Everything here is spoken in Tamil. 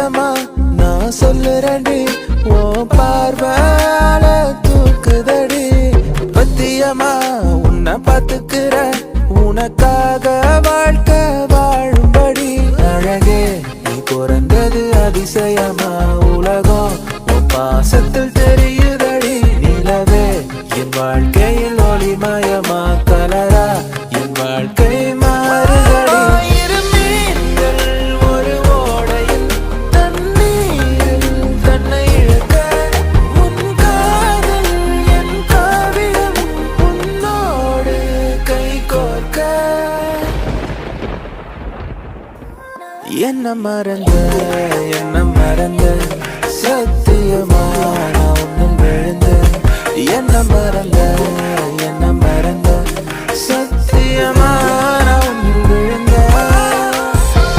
சத்தியமா நான் சொல்லுறேன்டி ஓ பார்வால தூக்குதடி பத்தியமா உன்னை பாத்துக்கிற உனக்காக வாழ்க்கை வாழும்படி அழகே நீ பிறந்தது அதிசயமா உலகம் உன் பாசத்தில் தெரியுதடி நிலவே என் வாழ்க்கையில் ஒளிமயமா கலரா என் வாழ்க்கை மாறுதடி என்ன மறந்த சத்தியமா நான் உன்னில் விழுந்த என்ன மறந்த சத்தியமா